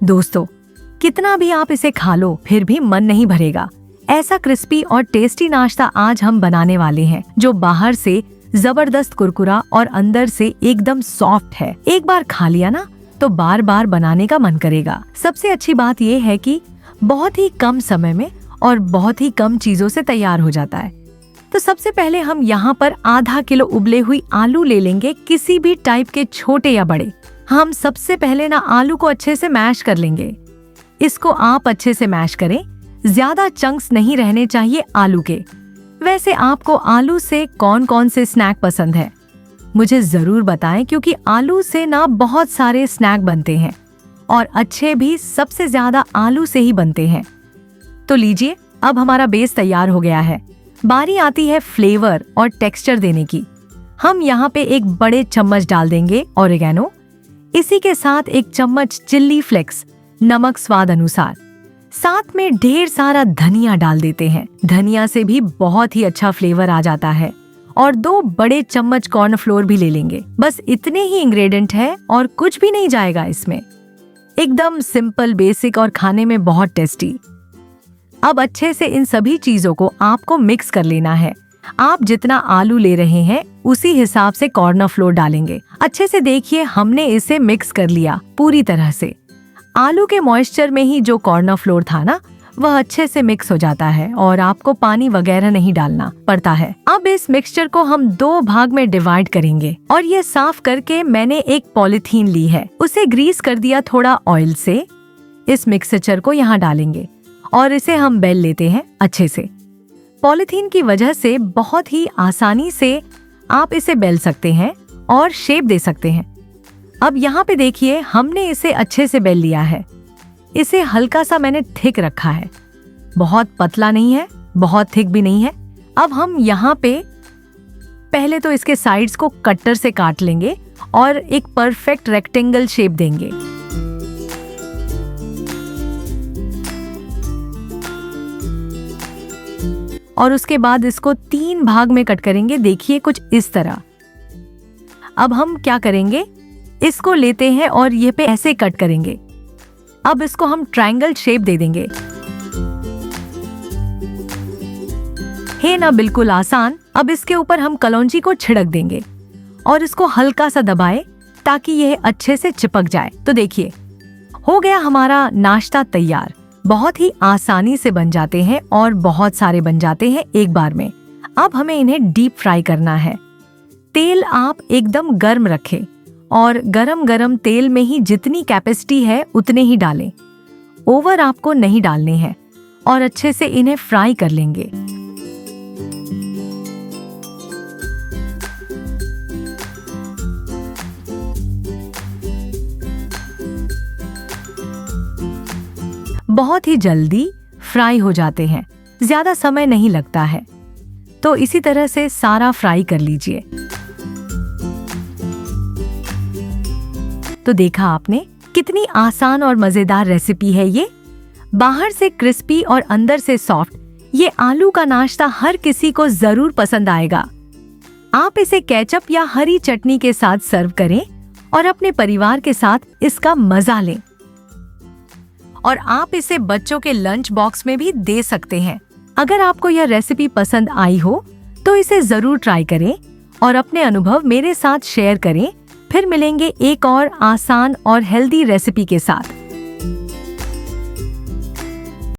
दोस्तों, कितना भी आप इसे खा लो फिर भी मन नहीं भरेगा। ऐसा क्रिस्पी और टेस्टी नाश्ता आज हम बनाने वाले हैं जो बाहर से जबरदस्त कुरकुरा और अंदर से एकदम सॉफ्ट है। एक बार खा लिया ना तो बार बार बनाने का मन करेगा। सबसे अच्छी बात यह है कि बहुत ही कम समय में और बहुत ही कम चीजों से तैयार हो जाता है। तो सबसे पहले हम यहाँ पर आधा किलो उबले हुई आलू ले लेंगे, किसी भी टाइप के, छोटे या बड़े। हम सबसे पहले ना आलू को अच्छे से मैश कर लेंगे। इसको आप अच्छे से मैश करें, ज्यादा चंक्स नहीं रहने चाहिए आलू के। वैसे आपको आलू से कौन कौन से स्नैक पसंद है मुझे जरूर बताएं, क्योंकि आलू से ना बहुत सारे स्नैक बनते हैं और अच्छे भी सबसे ज्यादा आलू से ही बनते हैं। तो लीजिए, अब हमारा बेस तैयार हो गया है। बारी आती है फ्लेवर और टेक्सचर देने की। हम यहाँ पे एक बड़े चम्मच डाल देंगे ऑरिगेनो। इसी के साथ एक चम्मच चिल्ली फ्लेक्स, नमक स्वाद अनुसार। साथ में ढेर सारा धनिया डाल देते हैं। धनिया से भी बहुत ही अच्छा फ्लेवर आ जाता है। और 2 बड़े चम्मच कॉर्नफ्लोर भी ले लेंगे। बस इतने ही इंग्रेडिएंट है और कुछ भी नहीं जाएगा इसमें। एकदम सिंपल, बेसिक और खाने में बहुत टेस्टी। अब अच्छे से इन सभी चीजों को आपको मिक्स कर लेना है। आप जितना आलू ले रहे हैं उसी हिसाब से कॉर्नफ्लोर डालेंगे। अच्छे से देखिए, हमने इसे मिक्स कर लिया पूरी तरह से। आलू के मॉइस्चर में ही जो कॉर्नफ्लोर था ना, वह अच्छे से मिक्स हो जाता है और आपको पानी वगैरह नहीं डालना पड़ता है। अब इस मिक्सचर को हम 2 भाग में डिवाइड करेंगे और ये साफ करके मैंने एक पॉलिथीन ली है, उसे ग्रीस कर दिया थोड़ा ऑयल से। इस मिक्सचर को यहाँ डालेंगे और इसे हम बेल लेते हैं अच्छे से। पॉलिथीन की वजह से बहुत ही आसानी से आप इसे बेल सकते हैं और शेप दे सकते हैं। अब यहाँ पे देखिए, हमने इसे अच्छे से बेल लिया है। इसे हल्का सा मैंने थिक रखा है, बहुत पतला नहीं है, बहुत थिक भी नहीं है। अब हम यहाँ पे पहले तो इसके साइड्स को कटर से काट लेंगे और एक परफेक्ट रेक्टेंगल शेप देंगे। और उसके बाद इसको 3 भाग में कट करेंगे। देखिए, कुछ इस तरह। अब हम क्या करेंगे, इसको लेते हैं और ये पे ऐसे कट करेंगे। अब इसको हम ट्रायंगल शेप दे देंगे। है ना बिल्कुल आसान। अब इसके ऊपर हम कलौंजी को छिड़क देंगे और इसको हल्का सा दबाएं ताकि यह अच्छे से चिपक जाए। तो देखिए, हो गया हमारा नाश्ता तैयार। बहुत ही आसानी से बन जाते हैं और बहुत सारे बन जाते हैं एक बार में। अब हमें इन्हें डीप फ्राई करना है। तेल आप एकदम गर्म रखें और गरम गरम तेल में ही जितनी कैपेसिटी है उतने ही डालें। ओवर आपको नहीं डालने हैं और अच्छे से इन्हें फ्राई कर लेंगे। बहुत ही जल्दी फ्राई हो जाते हैं, ज्यादा समय नहीं लगता है। तो इसी तरह से सारा फ्राई कर लीजिए। तो देखा आपने, कितनी आसान और मजेदार रेसिपी है ये। बाहर से क्रिस्पी और अंदर से सॉफ्ट, ये आलू का नाश्ता हर किसी को जरूर पसंद आएगा। आप इसे केचप या हरी चटनी के साथ सर्व करें और अपने परिवार के साथ इसका मजा लें। और आप इसे बच्चों के लंच बॉक्स में भी दे सकते हैं। अगर आपको यह रेसिपी पसंद आई हो तो इसे जरूर ट्राई करें और अपने अनुभव मेरे साथ शेयर करें। फिर मिलेंगे एक और आसान और हेल्दी रेसिपी के साथ।